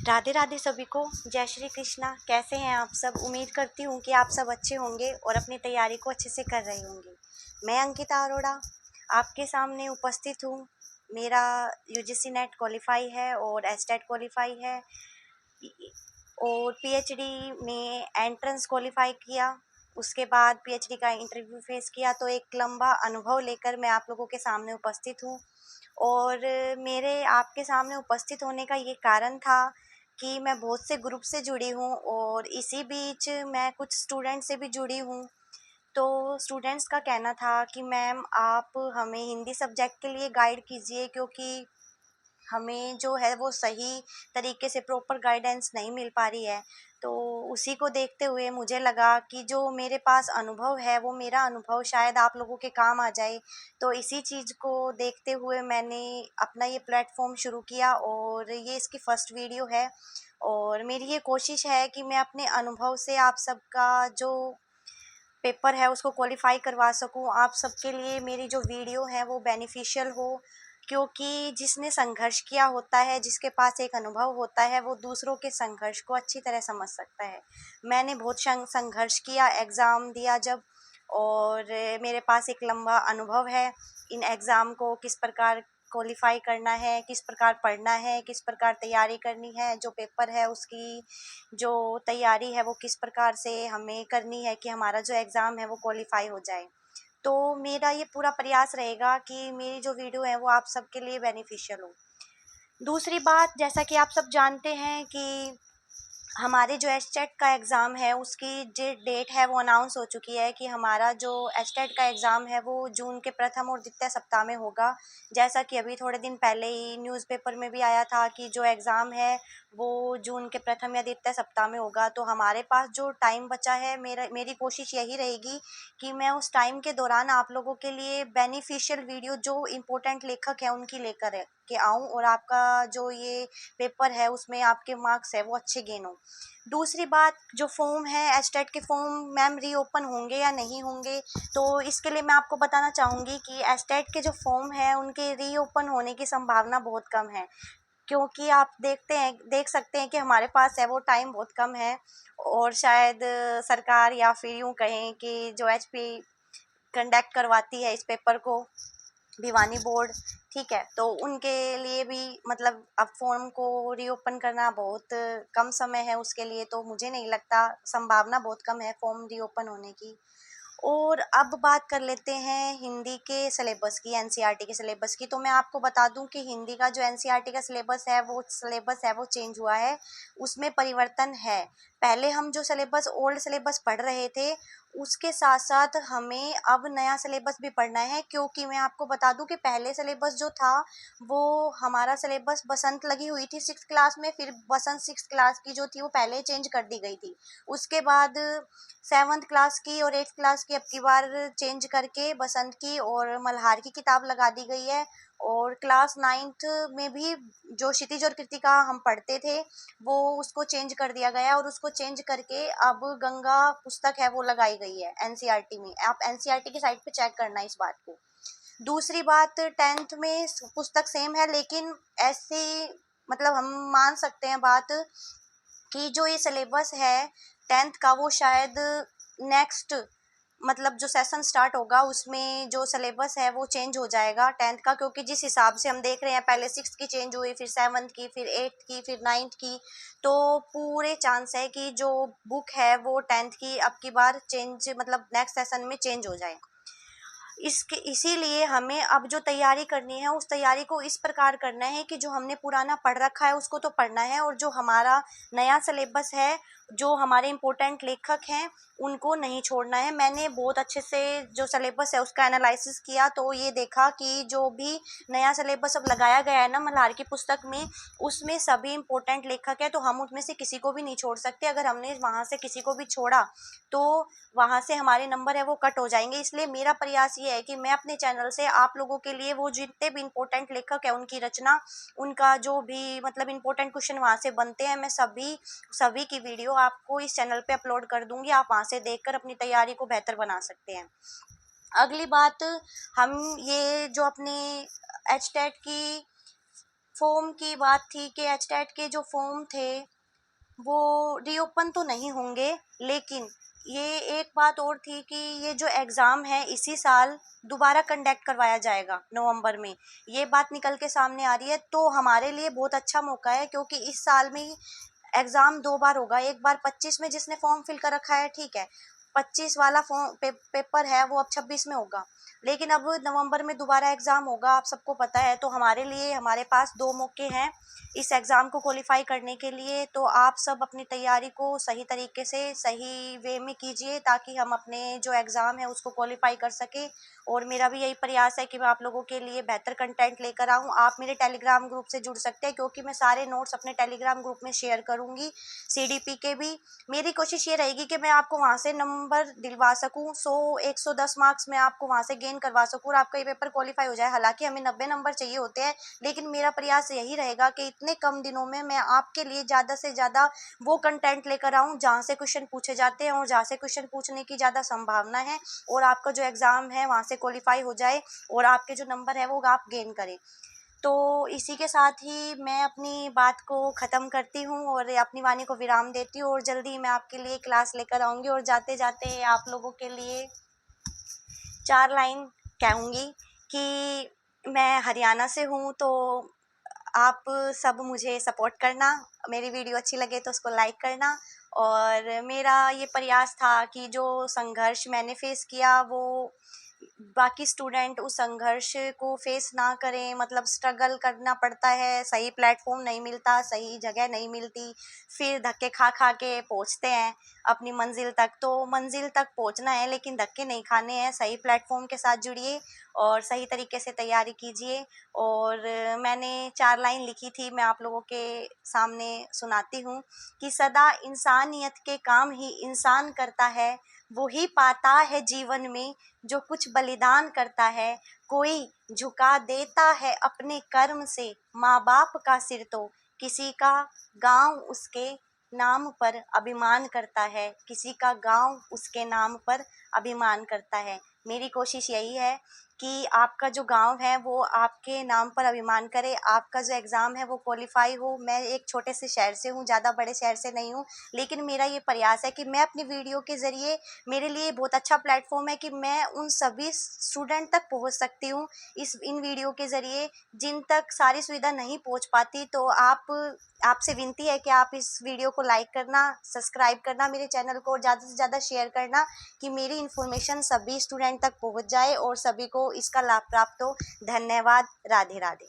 राधे राधे सभी को। जय श्री कृष्णा। कैसे हैं आप सब? उम्मीद करती हूँ कि आप सब अच्छे होंगे और अपनी तैयारी को अच्छे से कर रहे होंगे। मैं अंकिता अरोड़ा आपके सामने उपस्थित हूँ। मेरा यूजीसी नेट क्वालिफाई है और एस्टेट क्वालिफाई है और पीएचडी में एंट्रेंस क्वालिफाई किया। उसके बाद पीएचडी का इंटरव्यू फेस किया। तो एक लंबा अनुभव लेकर मैं आप लोगों के सामने उपस्थित हूँ। और मेरे आपके सामने उपस्थित होने का ये कारण था कि मैं बहुत से ग्रुप से जुड़ी हूँ और इसी बीच मैं कुछ स्टूडेंट से भी जुड़ी हूँ। तो स्टूडेंट्स का कहना था कि मैम आप हमें हिंदी सब्जेक्ट के लिए गाइड कीजिए, क्योंकि हमें जो है वो सही तरीके से प्रॉपर गाइडेंस नहीं मिल पा रही है। तो उसी को देखते हुए मुझे लगा कि जो मेरे पास अनुभव है वो मेरा अनुभव शायद आप लोगों के काम आ जाए। तो इसी चीज़ को देखते हुए मैंने अपना ये प्लेटफॉर्म शुरू किया और ये इसकी फर्स्ट वीडियो है। और मेरी ये कोशिश है कि मैं अपने अनुभव से आप सबका जो पेपर है उसको क्वालिफाई करवा सकूं। आप सबके लिए मेरी जो वीडियो है वो बेनिफिशियल हो, क्योंकि जिसने संघर्ष किया होता है, जिसके पास एक अनुभव होता है, वो दूसरों के संघर्ष को अच्छी तरह समझ सकता है। मैंने बहुत संघर्ष किया एग्ज़ाम दिया जब, और मेरे पास एक लंबा अनुभव है इन एग्ज़ाम को किस प्रकार क्वालिफाई करना है, किस प्रकार पढ़ना है, किस प्रकार तैयारी करनी है, जो पेपर है उसकी जो तैयारी है वो किस प्रकार से हमें करनी है कि हमारा जो एग्ज़ाम है वो क्वालिफाई हो जाए। तो मेरा ये पूरा प्रयास रहेगा कि मेरी जो वीडियो है वो आप सबके लिए बेनिफिशियल हो। दूसरी बात, जैसा कि आप सब जानते हैं कि हमारे जो एस्टेट का एग्ज़ाम है उसकी जो डेट है वो अनाउंस हो चुकी है कि हमारा जो एस्टेट का एग्ज़ाम है वो जून के प्रथम और द्वितीय सप्ताह में होगा। जैसा कि अभी थोड़े दिन पहले ही न्यूज़पेपर में भी आया था कि जो एग्ज़ाम है वो जून के प्रथम या द्वितीय सप्ताह में होगा। तो हमारे पास जो टाइम बचा है, मेरी कोशिश यही रहेगी कि मैं उस टाइम के दौरान आप लोगों के लिए बेनिफिशियल वीडियो जो इम्पोर्टेंट लेखक हैं उनकी लेकर के आऊँ और आपका जो ये पेपर है उसमें आपके मार्क्स है वो अच्छे गेन हो। दूसरी बात, जो फॉर्म है एस्टेट के फॉर्म मैम रीओपन होंगे या नहीं होंगे, तो इसके लिए मैं आपको बताना चाहूँगी कि एस्टेट के जो फॉर्म है उनके रीओपन होने की संभावना बहुत कम है, क्योंकि आप देख सकते हैं कि हमारे पास है वो टाइम बहुत कम है। और शायद सरकार या फिर यूँ कहें कि जो एचपी कंडक्ट करवाती है इस पेपर को, भिवानी बोर्ड, ठीक है, तो उनके लिए भी मतलब अब फॉर्म को रीओपन करना बहुत कम समय है उसके लिए। तो मुझे नहीं लगता, संभावना बहुत कम है फॉर्म रीओपन होने की। और अब बात कर लेते हैं हिंदी के सिलेबस की, एनसीईआरटी के सिलेबस की। तो मैं आपको बता दूं कि हिंदी का जो एनसीईआरटी का सिलेबस है वो चेंज हुआ है, उसमें परिवर्तन है। पहले हम जो सिलेबस ओल्ड सिलेबस पढ़ रहे थे उसके साथ साथ हमें अब नया सिलेबस भी पढ़ना है, क्योंकि मैं आपको बता दूं कि पहले सिलेबस जो था वो हमारा सिलेबस बसंत लगी हुई थी 6th क्लास में, फिर बसंत 6th क्लास की जो थी वो पहले चेंज कर दी गई थी। उसके बाद 7th क्लास की और 8th क्लास की अब की बार चेंज करके बसंत की और मल्हार की किताब लगा दी गई है। और क्लास 9th में भी जो क्षितिज और कृतिका हम पढ़ते थे वो उसको चेंज कर दिया गया और उसको चेंज करके अब गंगा पुस्तक है वो लगाई गई है एनसीईआरटी में। आप एनसीईआरटी की साइट पे चेक करना इस बात को। दूसरी बात, 10th में पुस्तक सेम है, लेकिन ऐसे मतलब हम मान सकते हैं बात कि जो ये सिलेबस है 10th का वो शायद नेक्स्ट मतलब जो सेशन स्टार्ट होगा उसमें जो सिलेबस है वो चेंज हो जाएगा 10th का, क्योंकि जिस हिसाब से हम देख रहे हैं पहले 6th की चेंज हुई, फिर 7th की, फिर 8th की, फिर 9th की। तो पूरे चांस है कि जो बुक है वो 10th की अब की बार चेंज मतलब नेक्स्ट सेशन में चेंज हो जाए। इसीलिए हमें अब जो तैयारी करनी है उस तैयारी को इस प्रकार करना है कि जो हमने पुराना पढ़ रखा है उसको तो पढ़ना है, और जो हमारा नया सिलेबस है, जो हमारे इम्पोर्टेंट लेखक हैं उनको नहीं छोड़ना है। मैंने बहुत अच्छे से जो सिलेबस है उसका एनालिसिस किया तो ये देखा कि जो भी नया सिलेबस अब लगाया गया है ना मल्हार की पुस्तक में, उसमें सभी इम्पोर्टेंट लेखक है, तो हम उसमें से किसी को भी नहीं छोड़ सकते। अगर हमने वहाँ से किसी को भी छोड़ा तो वहाँ से हमारे नंबर है वो कट हो जाएंगे। इसलिए मेरा प्रयास ये है कि मैं अपने चैनल से आप लोगों के लिए वो जितने भी इम्पोर्टेंट लेखक है उनकी रचना, उनका जो भी मतलब इम्पोर्टेंट क्वेश्चन वहाँ से बनते हैं, मैं सभी की वीडियो आपको इस चैनल पे अपलोड कर दूंगी। आप वहाँ से देखकर अपनी तैयारी को बेहतर बना सकते हैं। अगली बात, हम ये जो अपनी एचटेट की फॉर्म की बात थी कि एचटेट के जो फॉर्म थे वो रीओपन तो नहीं होंगे, लेकिन ये एक बात और थी कि ये जो एग्ज़ाम है इसी साल दोबारा कंडक्ट करवाया जाएगा नवंबर में। ये बात निकल के सामने आ रही है, तो हमारे लिए बहुत अच्छा मौका है, क्योंकि इस साल में ही एग्ज़ाम 2 बार होगा। एक बार 25 में जिसने फॉर्म फिल कर रखा है, ठीक है, 25 वाला पेपर है वो अब 26 में होगा, लेकिन अब नवंबर में दोबारा एग्ज़ाम होगा, आप सबको पता है। तो हमारे लिए, हमारे पास 2 मौके हैं इस एग्ज़ाम को क्वालिफ़ाई करने के लिए। तो आप सब अपनी तैयारी को सही तरीके से, सही वे में कीजिए, ताकि हम अपने जो एग्ज़ाम है उसको क्वालिफ़ाई कर सकें। और मेरा भी यही प्रयास है कि मैं आप लोगों के लिए बेहतर कंटेंट लेकर आऊँ। आप मेरे टेलीग्राम ग्रुप से जुड़ सकते हैं, क्योंकि मैं सारे नोट्स अपने टेलीग्राम ग्रुप में शेयर करूँगी, सीडीपी के भी। मेरी कोशिश ये रहेगी कि मैं आपको वहाँ से नंबर दिलवा सकूँ, 100-110 मार्क्स मैं आपको वहाँ से गेन करवा सकूँ और आपका ये पेपर क्वालिफाई हो जाए। हालांकि हमें 90 नंबर चाहिए होते हैं, लेकिन मेरा प्रयास यही रहेगा कि इतने कम दिनों में मैं आपके लिए ज़्यादा से ज़्यादा वो कंटेंट लेकर आऊँ जहाँ से क्वेश्चन पूछे जाते हैं और जहाँ से क्वेश्चन पूछने की ज़्यादा संभावना है, और आपका जो एग्ज़ाम है वहाँ से क्वालिफाई हो जाए और आपके जो नंबर है वो आप गेन करें। तो इसी के साथ ही मैं अपनी बात को ख़त्म करती हूँ और अपनी वाणी को विराम देती हूँ, और जल्दी मैं आपके लिए क्लास लेकर आऊँगी। और जाते जाते आप लोगों के लिए 4 लाइन कहूँगी कि मैं हरियाणा से हूँ, तो आप सब मुझे सपोर्ट करना। मेरी वीडियो अच्छी लगे तो उसको लाइक करना। और मेरा ये प्रयास था कि जो संघर्ष मैंने फेस किया वो बाकी स्टूडेंट उस संघर्ष को फेस ना करें। मतलब स्ट्रगल करना पड़ता है, सही प्लेटफॉर्म नहीं मिलता, सही जगह नहीं मिलती, फिर धक्के खा खा के पहुँचते हैं अपनी मंजिल तक। तो मंजिल तक पहुँचना है, लेकिन धक्के नहीं खाने हैं। सही प्लेटफॉर्म के साथ जुड़िए और सही तरीके से तैयारी कीजिए। और मैंने 4 लाइन लिखी थी, मैं आप लोगों के सामने सुनाती हूँ कि सदा इंसानियत के काम ही इंसान करता है, वो ही पाता है जीवन में जो कुछ बलिदान करता है। कोई झुका देता है अपने कर्म से माँ बाप का सिर, तो किसी का गांव उसके नाम पर अभिमान करता है, किसी का गांव उसके नाम पर अभिमान करता है। मेरी कोशिश यही है कि आपका जो गांव है वो आपके नाम पर अभिमान करे, आपका जो एग्ज़ाम है वो क्वालिफाई हो। मैं एक छोटे से शहर से हूँ, ज़्यादा बड़े शहर से नहीं हूँ, लेकिन मेरा ये प्रयास है कि मैं अपनी वीडियो के ज़रिए, मेरे लिए बहुत अच्छा प्लेटफॉर्म है कि मैं उन सभी स्टूडेंट तक पहुँच सकती हूँ इन वीडियो के ज़रिए जिन तक सारी सुविधा नहीं पहुँच पाती। तो आपसे विनती है कि आप इस वीडियो को लाइक करना, सब्सक्राइब करना मेरे चैनल को, और ज़्यादा से ज़्यादा शेयर करना कि मेरी इन्फॉर्मेशन सभी स्टूडेंट तक पहुंच जाए और सभी को इसका लाभ प्राप्त हो। धन्यवाद। राधे राधे।